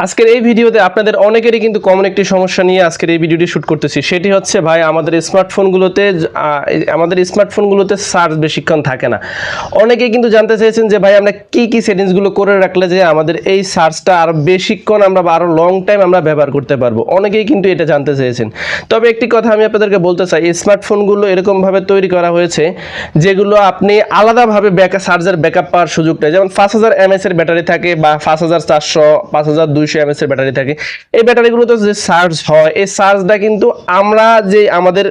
আজকের এই ভিডিওতে আপনাদের অনেকেরই কিন্তু কমন একটি সমস্যা নিয়ে আজকের এই ভিডিওটি শুট করতেছি। সেটি হচ্ছে ভাই আমাদের স্মার্টফোনগুলোতে চার্জ বেশিক্ষণ থাকে না। অনেকেই কিন্তু জানতে চাইছেন যে ভাই আমরা কি সেটিংসগুলো করে রাখলে যে আমাদের এই চার্জটা আরও বেশিক্ষণ আমরা বা আরও লং টাইম আমরা ব্যবহার করতে পারবো। অনেকেই কিন্তু এটা জানতে চেয়েছেন। তবে একটি কথা আমি আপনাদেরকে বলতে চাই, এই স্মার্টফোনগুলো এরকমভাবে তৈরি করা হয়েছে যেগুলো আপনি আলাদাভাবে চার্জের ব্যাকআপ পাওয়ার সুযোগ নেই। যেমন 5000 mAh এর ব্যাটারি থাকে বা 5400 5200 mAh এর ব্যাটারি থাকে। এই ব্যাটারিগুলোতে যে চার্জ হয় এই চার্জটা কিন্তু আমরা যে আমাদের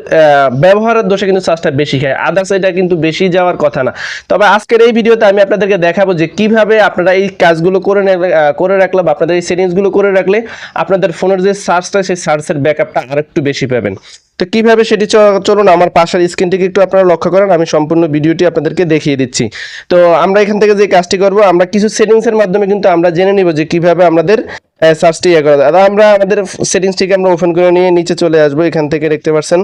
ব্যবহারের দোষে কিন্তু চার্জটা বেশি খায়, আদার্স এটা কিন্তু বেশি যাওয়ার কথা না। তবে আজকের এই ভিডিওতে আমি আপনাদেরকে দেখাবো যে কিভাবে আপনারা এই কাজগুলো করে রাখলে বা আপনাদের এই সেটিংসগুলো করে রাখলে আপনাদের ফোনের যে চার্জটা সেই চার্জের ব্যাকআপটা আরেকটু বেশি পাবেন। তো কিভাবে সেটি চলুন আমার পাশের স্ক্রিনটিকে একটু আপনারা লক্ষ্য করেন, আমি সম্পূর্ণ ভিডিওটি আপনাদেরকে দেখিয়ে দিচ্ছি। তো আমরা এখান থেকে যে কাজটি করব, আমরা কিছু সেটিংসের মাধ্যমে কিন্তু আমরা জেনে নিব যে কিভাবে আমাদের সার্চটি করা যায়। আমরা আমাদের সেটিংসটিকে আমরা ওপেন করে নিয়ে নিচে চলে আসবো। এখান থেকে দেখতে পাচ্ছেন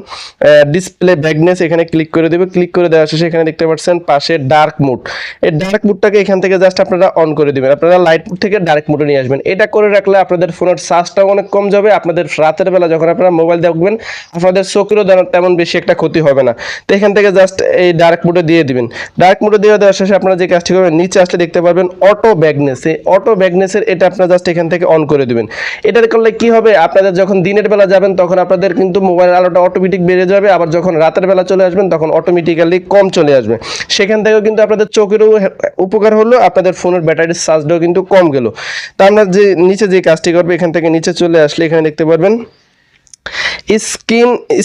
ডিসপ্লে ব্রাইটনেস, এখানে ক্লিক করে দেব। ক্লিক করে দেওয়ার শেষে এখানে দেখতে পাচ্ছেন পাশে ডার্ক মোড। এই ডার্ক মোডটাকে এখান থেকে জাস্ট আপনারা অন করে দিবেন। আপনারা লাইট মোড থেকে ডার্ক মোডে নিয়ে আসবেন। এটা করে রাখলে আপনাদের ফোনের চার্জটাও অনেক কম যাবে। আপনাদের রাতের বেলা যখন আপনারা মোবাইল দেখবেন আপনাদের চোখেরও তেমন বেশি একটা ক্ষতি হবে না। তো এখান থেকে জাস্ট এই ডার্ক মোডে দিয়ে দিবেন। ডার্ক মোডে দিয়ে দেওয়ার শেষে আপনারা যে কাজটি করবেন, নিচে আসলে দেখতে পারবেন অটো ব্রাইটনেস। এই অটো ব্রাইটনেসের এটা আপনারা জাস্ট এখান থেকে অন করে দিবেন। এটা করলে কি হবে, আপনাদের যখন দিনের বেলা যাবেন তখন আপনাদের কিন্তু মোবাইলের আলোটা অটোমেটিক বেড়ে যাবে, আবার যখন রাতের বেলা চলে আসবেন তখন অটোমেটিক্যালি কম চলে আসবে। সেখান থেকেও কিন্তু আপনাদের চোখেরও উপকার হলো, আপনাদের ফোনের ব্যাটারির চার্জটাও কিন্তু কম গেল। তা আমরা যে নিচে যে কাজটি করবো, এখান থেকে নিচে চলে আসলে এখানে দেখতে পারবেন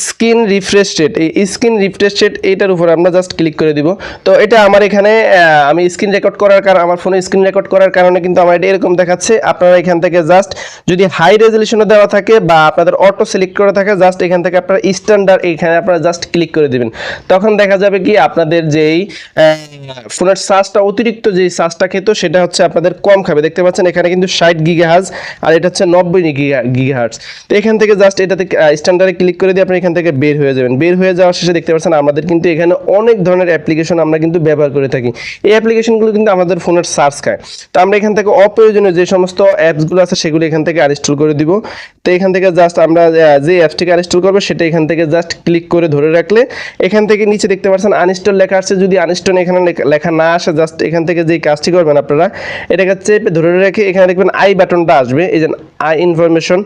স্ক্রিন রিফ্রেশ রেট। এই স্ক্রিন রিফ্রেশ রেট এইটার উপর আমরা জাস্ট ক্লিক করে দিব। তো এটা আমার এখানে আমি স্ক্রিন রেকর্ড করার কারণে, আমার ফোনে স্ক্রিন রেকর্ড করার কারণে কিন্তু আমার এটা এরকম দেখাচ্ছে। আপনারা এখান থেকে জাস্ট যদি হাই রেজলিউশনে দেওয়া থাকে বা আপনাদের অটো সিলেক্ট করা থাকে, জাস্ট এখান থেকে আপনারা স্ট্যান্ডার্ড এখানে আপনারা জাস্ট ক্লিক করে দিবেন। তখন দেখা যাবে কি আপনাদের যেই ফোনের চার্জটা অতিরিক্ত যেই চার্জটা খেত সেটা হচ্ছে আপনাদের কম খাবে। দেখতে পাচ্ছেন এখানে কিন্তু 60 গিগাহার্জ আর এটা হচ্ছে 90 গিগাহার্জ। তো এখান থেকে জাস্ট এটাতে স্ট্যান্ডার্ডে ক্লিক করে দিয়ে আপনি এখান থেকে বের হয়ে যাবেন। বের হয়ে যাওয়ার শেষে দেখতে পাচ্ছেন আমাদের কিন্তু এখানে অনেক ধরনের অ্যাপ্লিকেশন আমরা কিন্তু ব্যবহার করে থাকি। এই অ্যাপ্লিকেশনগুলো কিন্তু আমাদের ফোনের চার্জ খায়। তো আমরা এখান থেকে অপ্রয়োজনীয় যে সমস্ত অ্যাপসগুলো আছে সেগুলো এখান থেকে আনইনস্টল করে দিব। তো এখান থেকে জাস্ট আমরা যে অ্যাপসটিকে আনইনস্টল করবো সেটা এখান থেকে জাস্ট ক্লিক করে ধরে রাখলে এখান থেকে নিচে দেখতে পাচ্ছেন আনইনস্টল লেখা আসছে। যদি আনইনস্টল এখানে লেখা না আসে, জাস্ট এখান থেকে যে কাজটি করবেন আপনারা এটাকে চেপে ধরে রেখে এখানে দেখবেন আই বাটনটা আসবে, এই যে আই ইনফরমেশন,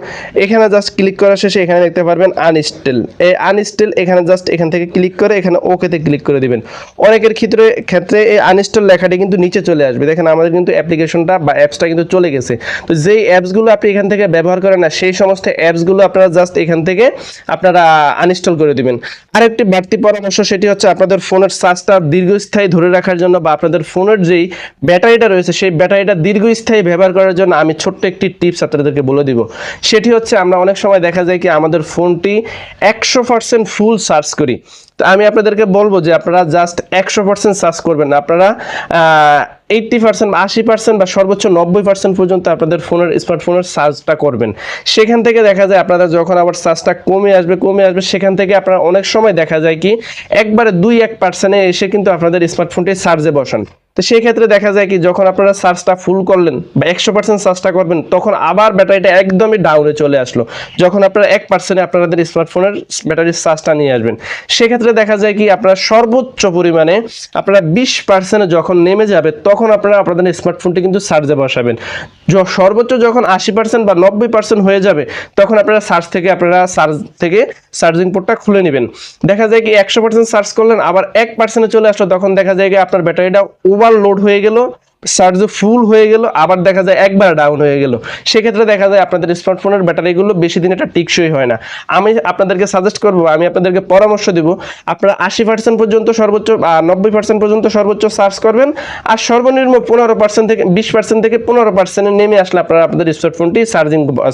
এখানে জাস্ট ক্লিক করার শেষে এখানে দেখতে পারবেন আনইনস্টল। এই আনইনস্টল এখানে জাস্ট এখান থেকে ক্লিক করে এখানে ওকেতে ক্লিক করে দিবেন। অনেকের ক্ষেত্রে এই আনইনস্টল লেখাটি কিন্তু নিচে চলে আসবে। দেখেন আমাদের কিন্তু অ্যাপ্লিকেশনটা বা অ্যাপসটা কিন্তু চলে গেছে। তো যেই অ্যাপসগুলো আপনি এখান থেকে ব্যবহার করেন না সেই সমস্ত অ্যাপসগুলো আপনারা জাস্ট এখান থেকে আপনারা আনইনস্টল করে দিবেন। আরেকটি বাড়তি পরামর্শ, সেটি হচ্ছে আপনাদের ফোনের চার্জটা দীর্ঘস্থায়ী ধরে রাখার জন্য বা আপনাদের ফোনের যেই ব্যাটারিটা রয়েছে সেই ব্যাটারিটা দীর্ঘস্থায়ী ব্যবহার করার জন্য আমি ছোট্ট একটি টিপস আপনাদেরকে বলে দিব। সেটি হচ্ছে আমরা অনেক সময় দেখা যায় কি আমাদের ফোনটি 100% ফুল চার্জ করি। তো আমি আপনাদেরকে বলবো যে আপনারা জাস্ট 100% চার্জ করবেন না, আপনারা 80% 80% বা সর্বোচ্চ 90% পর্যন্ত আপনাদের স্মার্টফোনের চার্জটা করবেন। সেখান থেকে দেখা যায় আপনারা যখন আবার চার্জটা কমে আসবে সেখান থেকে আপনারা অনেক সময় দেখা যায় কি একবারে 2-1% এসে কিন্তু আপনাদের স্মার্টফোনটি চার্জে বসান। তো সেই ক্ষেত্রে দেখা যায় কি যখন আপনারা চার্জটা ফুল করলেন বা 100% চার্জটা করবেন তখন আবার ব্যাটারিটা একদমই ডাউনে চলে আসলো। যখন আপনারা 1% আপনাদের স্মার্টফোনের ব্যাটারির চার্জটা নিয়ে আসবেন সেক্ষেত্রে দেখা যায় কি আপনারা সর্বোচ্চ পরিমাণে আপনারা 20% যখন নেমে যাবে তখন আপনারা আপনাদের স্মার্টফোনটি কিন্তু চার্জে বসাবেন। সর্বোচ্চ যখন 80% বা 90% হয়ে যাবে তখন আপনারা চার্জ থেকে চার্জিং পোর্টটা খুলে নেবেন। দেখা যায় কি 100% চার্জ করলেন আবার 1% চলে আসলো, তখন দেখা যায় কি আপনার ব্যাটারিটা ওভারলোড হয়ে গেল, চার্জ ফুল হয়ে গেল, আবার দেখা যায় একবার ডাউন হয়ে গেল। সেক্ষেত্রে দেখা যায় আপনাদের স্মার্টফোনের ব্যাটারিগুলো বেশি দিন এটা টিকসই হয় না। আমি আপনাদেরকে সাজেস্ট করব, আমি আপনাদেরকে পরামর্শ দেব আপনারা 80% পর্যন্ত সর্বোচ্চ 90% পর্যন্ত সর্বোচ্চ চার্জ করবেন আর সর্বনিম্ন 15% থেকে 20% থেকে 15% নেমে আসলে আপনারা আপনাদের স্মার্টফোনটি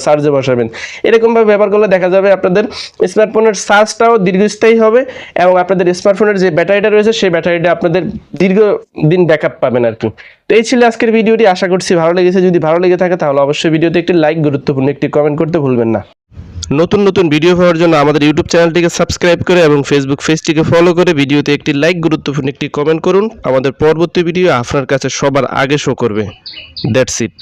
চার্জে বসাবেন। এরকমভাবে ব্যবহার করলে দেখা যাবে আপনাদের স্মার্টফোনের চার্জটাও দীর্ঘস্থায়ী হবে এবং আপনাদের স্মার্টফোনের যে ব্যাটারিটা রয়েছে সেই ব্যাটারিটা আপনাদের দীর্ঘদিন ব্যাকআপ পাবেন আর কি। তো এই ছিল আজকের ভিডিওটি, আশা করছি ভালো লেগেছে। যদি ভালো লেগে থাকে তাহলে অবশ্যই ভিডিওতে একটি লাইক, গুরুত্বপূর্ণ একটি কমেন্ট করতে ভুলবেন না। নতুন ভিডিও পাওয়ার জন্য আমাদের ইউটিউব চ্যানেলটিকে সাবস্ক্রাইব করে এবং ফেসবুক পেজটিকে ফলো করে ভিডিওতে একটি লাইক, গুরুত্বপূর্ণ একটি কমেন্ট করুন। আমাদের পরবর্তী ভিডিও আপনার কাছে সবার আগে শো করবে। That's it.